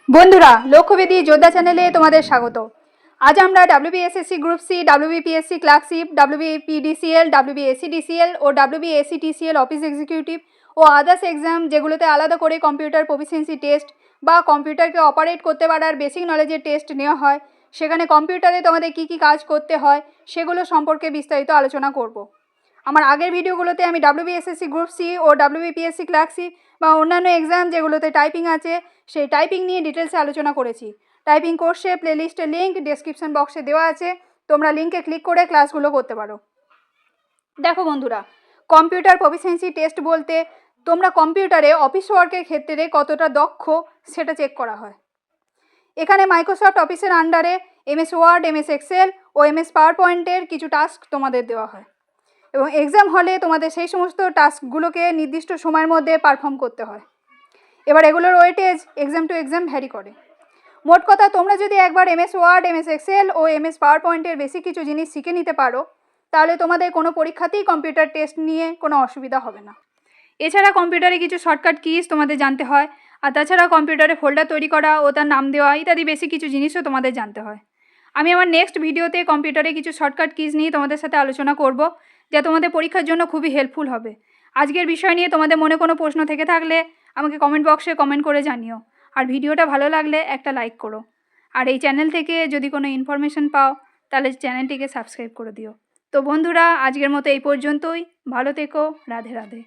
বন্ধুরা, লক্ষ্যভেদী যোদ্ধা চ্যানেলে তোমাদের স্বাগত। আজ আমরা WBSSC group C, WBPSC clerkship, WBPDCL, WBACDCL ও ডাব্লিউবিএসিটিসিএল অফিস এক্সিকিউটিভ ও আদার্স এক্সাম, যেগুলোতে আলাদা করে কম্পিউটার প্রফিসিয়েন্সি টেস্ট বা কম্পিউটারকে অপারেট করতে পারার বেসিক নলেজের টেস্ট নেওয়া হয়, সেখানে কম্পিউটারে তোমাদের কী কী কাজ করতে হয় সেগুলো সম্পর্কে বিস্তারিত আলোচনা করব। আমার আগের ভিডিওগুলোতে আমি ডাব্লিউবিএসএসসি গ্রুপ সি ও ডাব্লিউবিপিএসসি ক্লার্কশিপ বা অন্যান্য এক্সাম যেগুলোতে টাইপিং আছে সেই টাইপিং নিয়ে ডিটেলসে আলোচনা করেছি। টাইপিং কোর্সে প্লেলিস্টের লিঙ্ক ডেসক্রিপশন বক্সে দেওয়া আছে, তোমরা লিঙ্কে ক্লিক করে ক্লাসগুলো করতে পারো। দেখো বন্ধুরা, কম্পিউটার প্রফিসিয়েন্সি টেস্ট বলতে তোমরা কম্পিউটারে অফিস ওয়ার্কের ক্ষেত্রে কতটা দক্ষ সেটা চেক করা হয়। এখানে মাইক্রোসফট অফিসের আন্ডারে এমএস ওয়ার্ড, এমএস এক্সেল ও এমএস পাওয়ার পয়েন্টের কিছু টাস্ক তোমাদের দেওয়া হয় এবং এক্সাম হলে তোমাদের সেই সমস্ত টাস্কগুলোকে নির্দিষ্ট সময়ের মধ্যে পারফর্ম করতে হয়। এবার এগুলোর weightage exam to exam vary করে। মোট কথা, তোমরা যদি একবার এমএস ওয়ার্ড, এমএস এক্সেল ও এমএস পাওয়ার পয়েন্টের বেশি কিছু জিনিস শিখে নিতে পারো, তাহলে তোমাদের কোনো পরীক্ষাতেই কম্পিউটার টেস্ট নিয়ে কোনো অসুবিধা হবে না। এছাড়া কম্পিউটারে কিছু শর্টকাট কিজ তোমাদের জানতে হয়, আর তাছাড়া কম্পিউটারে ফোল্ডার তৈরি করা ও তার নাম দেওয়া ইত্যাদি বেশি কিছু জিনিসও তোমাদের জানতে হয়। আমি আমার নেক্সট ভিডিওতে কম্পিউটারে কিছু শর্টকাট কিজ নিয়ে তোমাদের সাথে আলোচনা করব, যা তোমাদের পরীক্ষার জন্য খুবই হেল্পফুল হবে। আজকের বিষয় নিয়ে তোমাদের মনে কোনো প্রশ্ন থেকে থাকলে আমাকে কমেন্ট বক্সে কমেন্ট করে জানিও, আর ভিডিওটা ভালো লাগলে একটা লাইক করো। আর এই চ্যানেল থেকে যদি কোনো ইনফরমেশন পাও তাহলে চ্যানেলটিকে সাবস্ক্রাইব করে দিও। তো বন্ধুরা, আজকের মতো এই পর্যন্তই। ভালো থেকো। রাধে রাধে।